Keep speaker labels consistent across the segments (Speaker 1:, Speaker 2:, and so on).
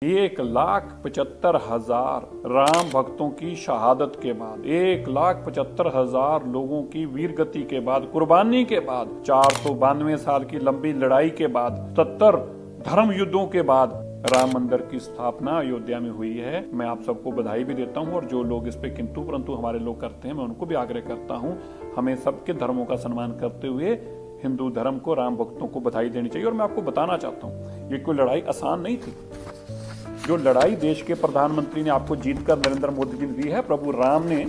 Speaker 1: 1,75,000 राम भक्तों की शहादत के बाद, 1,75,000 लोगों की वीर गति के बाद, कुर्बानी के बाद, 492 साल की लंबी लड़ाई के बाद, 70 धर्म युद्धों के बाद राम मंदिर की स्थापना अयोध्या में हुई है। मैं आप सबको बधाई भी देता हूं और जो लोग इस पे किंतु परंतु हमारे लोग करते हैं, मैं उनको भी आग्रह करता हूं, हमें सबके धर्मों का सम्मान करते हुए हिंदू धर्म को, राम भक्तों को बधाई देनी चाहिए। और मैं आपको बताना चाहता हूँ, ये कोई लड़ाई आसान नहीं थी। जो लड़ाई देश के प्रधानमंत्री ने आपको जीतकर नरेंद्र मोदी जी ने दी है, प्रभु राम ने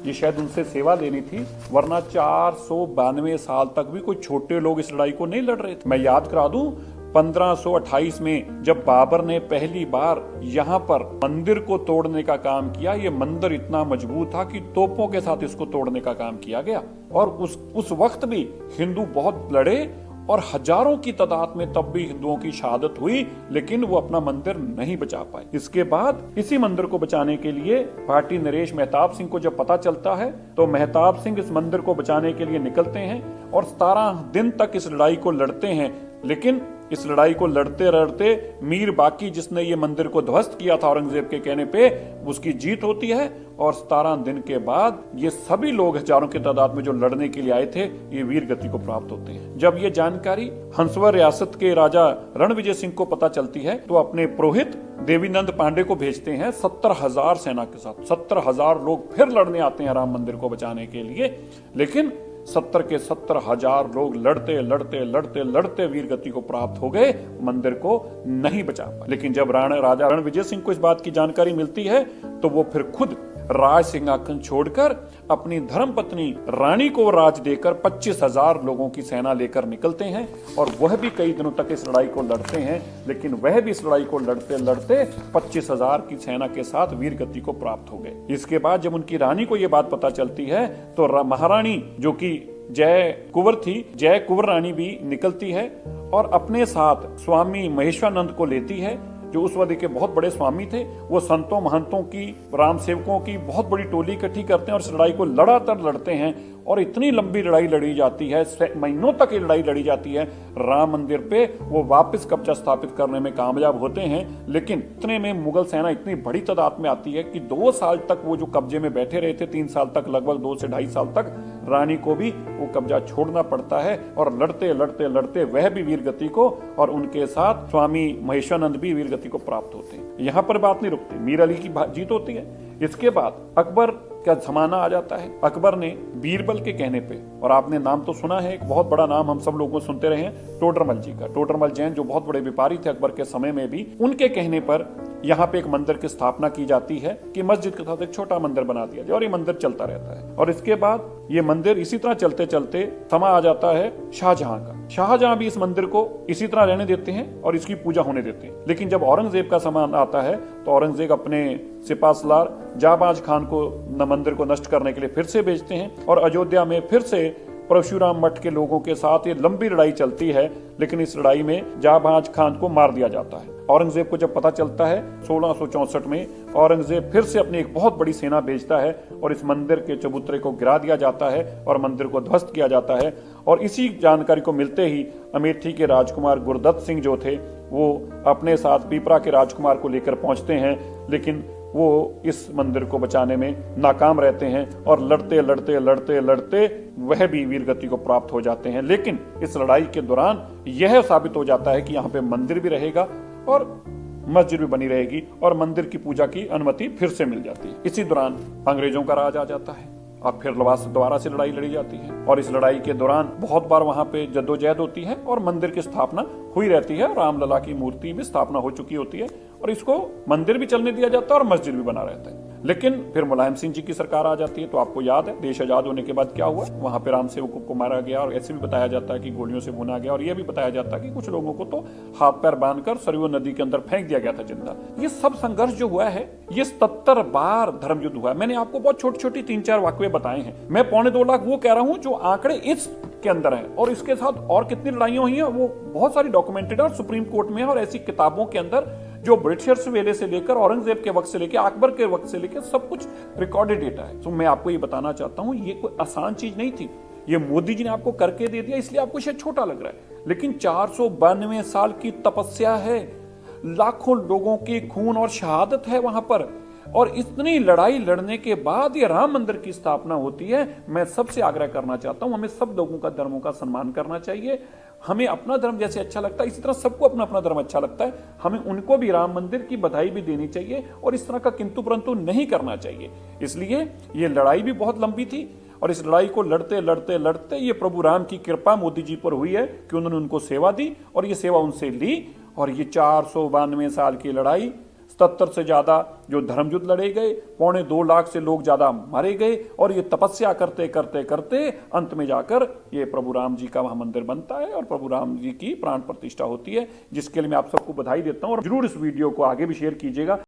Speaker 1: ये शायद उनसे सेवा लेनी थी, वरना 492 साल तक भी कोई छोटे लोग इस लड़ाई को नहीं लड़ रहे थे। मैं याद करा दूं, 1528 में जब बाबर ने पहली बार यहाँ पर मंदिर को तोड़ने का काम किया, ये मंदिर इतना मजबूत था कि तोपों के साथ इसको तोड़ने का काम किया गया। और उस वक्त भी हिंदू बहुत लड़े और हजारों की तादाद में तब भी हिंदुओं की शहादत हुई, लेकिन वो अपना मंदिर नहीं बचा पाए। इसके बाद इसी मंदिर को बचाने के लिए पार्टी नरेश मेहताब सिंह को जब पता चलता है, तो मेहताब सिंह इस मंदिर को बचाने के लिए निकलते हैं और 17 दिन तक इस लड़ाई को लड़ते हैं। लेकिन इस लड़ाई को लड़ते लड़ते मीर बाकी, जिसने ये मंदिर को ध्वस्त किया था औरंगजेब के कहने पे, उसकी जीत होती है। और 17 दिन के बाद ये सभी लोग हजारों की तादाद में जो लड़ने के लिए आए थे, ये वीर गति को प्राप्त होते हैं। जब ये जानकारी हंसवर रियासत के राजा रणविजय सिंह को पता चलती है, तो अपने पुरोहित देवीनंद पांडे को भेजते हैं 70,000 सेना के साथ। 70,000 लोग फिर लड़ने आते हैं राम मंदिर को बचाने के लिए। लेकिन 70 के 70,000 लोग लड़ते लड़ते लड़ते लड़ते वीर गति को प्राप्त हो गए, मंदिर को नहीं बचा पाए। लेकिन जब राजा रणविजय सिंह को इस बात की जानकारी मिलती है, तो वो फिर खुद राज सिंहासन छोड़कर अपनी धर्मपत्नी रानी को राज देकर 25,000 लोगों की सेना लेकर निकलते हैं। और वह भी कई दिनों तक इस लड़ाई को लड़ते हैं, लेकिन वह भी इस लड़ाई को लड़ते लड़ते 25,000 की सेना के साथ वीर गति को प्राप्त हो गए। इसके बाद जब उनकी रानी को यह बात पता चलती है, तो महारानी जो कि जय कुंवर थी, जय कुंवर रानी भी निकलती है और अपने साथ स्वामी महेश्वरानंद को लेती है, जो उस वक्त के बहुत बड़े स्वामी थे। वो संतों महंतों की, राम सेवकों की बहुत बड़ी टोली इकट्ठी करते हैं और इस लड़ाई को लगातार लड़ते हैं। और इतनी लंबी लड़ाई लड़ी जाती है, महीनों तक ये लड़ाई लड़ी जाती है। राम मंदिर पे वो वापस कब्जा स्थापित करने में कामयाब होते हैं। लेकिन इतने में मुगल सेना इतनी बड़ी तादाद में आती है कि 2 साल तक वो जो कब्जे में बैठे रहे थे, 3 साल तक, लगभग 2 से 2.5 साल तक, रानी को भी वो कब्जा छोड़ना पड़ता है। और लड़ते लड़ते लड़ते वह भी वीर गति को, और उनके साथ स्वामी महेश्वरानंद भी वीर गति को प्राप्त होते हैं। यहाँ पर बात नहीं रुकती, मीर अली की जीत होती है। इसके बाद अकबर का जमाना आ जाता है। अकबर ने बीरबल के कहने पे, और आपने नाम तो सुना है, एक बहुत बड़ा नाम हम सब लोगों सुनते रहे हैं, टोडरमल जी का। टोडरमल जैन जो बहुत बड़े व्यापारी थे अकबर के समय में भी, उनके कहने पर यहाँ पे एक मंदिर की स्थापना की जाती है कि मस्जिद के साथ एक छोटा मंदिर बना दिया जाए, और ये मंदिर चलता रहता है। और इसके बाद ये मंदिर इसी तरह चलते चलते समा आ जाता है शाहजहां का। शाहजहां भी इस मंदिर को इसी तरह रहने देते हैं और इसकी पूजा होने देते हैं। लेकिन जब औरंगजेब का समय आता है, तो औरंगजेब अपने सिपाहसलार जाबाज खान को मंदिर को नष्ट करने के लिए फिर से भेजते हैं। और अयोध्या में फिर से परशुराम मठ के लोगों के साथ ये लंबी लड़ाई चलती है। लेकिन इस लड़ाई में जाबाज खान को मार दिया जाता है। औरंगजेब को जब पता चलता है 1664 में, औरंगजेब फिर से अपनी एक बहुत बड़ी सेना भेजता है और इस मंदिर के चबूतरे को गिरा दिया जाता है और मंदिर को ध्वस्त किया जाता है। और इसी जानकारी को मिलते ही अमेठी के राजकुमार गुरदत्त सिंह जो थे, वो अपने साथ पीपरा के राजकुमार को लेकर पहुंचते हैं। लेकिन वो इस मंदिर को बचाने में नाकाम रहते हैं और लड़ते लड़ते लड़ते लड़ते वह भी वीर गति को प्राप्त हो जाते हैं। लेकिन इस लड़ाई के दौरान यह साबित हो जाता है कि यहाँ पे मंदिर भी रहेगा और मस्जिद भी बनी रहेगी और मंदिर की पूजा की अनुमति फिर से मिल जाती है। इसी दौरान अंग्रेजों का राज आ जाता है और फिर दोबारा से लड़ाई लड़ी जाती है। और इस लड़ाई के दौरान बहुत बार वहां पे जद्दोजहद होती है और मंदिर की स्थापना हुई रहती है। रामलला की मूर्ति भी स्थापना हो चुकी होती है और इसको मंदिर भी चलने दिया जाता है और मस्जिद भी बना रहता है। लेकिन फिर मुलायम सिंह जी की सरकार आ जाती है। तो आपको याद है देश आजाद होने के बाद क्या हुआ, वहां पे राम सेवकों को मारा गया और ऐसे भी बताया जाता है कि गोलियों से भुना गया। और यह भी बताया जाता है कि कुछ लोगों को तो हाथ पैर बांधकर सरयू नदी के अंदर फेंक दिया गया था जिंदा। ये सब संघर्ष जो हुआ है, ये 77 बार धर्म युद्ध हुआ है। मैंने आपको बहुत छोटी छोटी 3-4 वाक्य बताए हैं। मैं 2.25 लाख वो कह रहा हूँ जो आंकड़े इस के अंदर है। और इसके साथ और कितनी लड़ाइयां हुई हैं वो बहुत सारी डॉक्यूमेंटेड और सुप्रीम कोर्ट में है। और ऐसी किताबों के अंदर जो ब्रिटिशर्स वेले से लेकर औरंगजेब के वक्त से लेकर अकबर के वक्त से लेकर सब कुछ रिकॉर्डेड डेटा है। तो मैं आपको ये बताना चाहता हूं, ये कोई आसान चीज नहीं थी। ये मोदी जी ने आपको करके दे दिया, इसलिए आपको शायद छोटा लग रहा है, लेकिन 492 साल की तपस्या है। लाखों लोगों की खून और शहादत है वहां पर, और इतनी लड़ाई लड़ने के बाद ये राम मंदिर की स्थापना होती है। मैं सबसे आग्रह करना चाहता हूं, हमें सब लोगों का धर्मों का सम्मान करना चाहिए। हमें अपना धर्म जैसे अच्छा लगता है इसी तरह सबको अपना अपना धर्म अच्छा लगता है, हमें उनको भी राम मंदिर की बधाई भी देनी चाहिए और इस तरह का किंतु परंतु नहीं करना चाहिए। इसलिए ये लड़ाई भी बहुत लंबी थी और इस लड़ाई को लड़ते लड़ते लड़ते ये प्रभु राम की कृपा मोदी जी पर हुई है कि उन्होंने उनको सेवा दी और ये सेवा उनसे ली, और ये 492 साल की लड़ाई, 77 से ज्यादा जो धर्म युद्ध लड़े गए, 2.25 लाख से लोग ज्यादा मारे गए, और ये तपस्या करते करते करते अंत में जाकर ये प्रभु राम जी का वहां मंदिर बनता है और प्रभु राम जी की प्राण प्रतिष्ठा होती है, जिसके लिए मैं आप सबको बधाई देता हूं। और जरूर इस वीडियो को आगे भी शेयर कीजिएगा।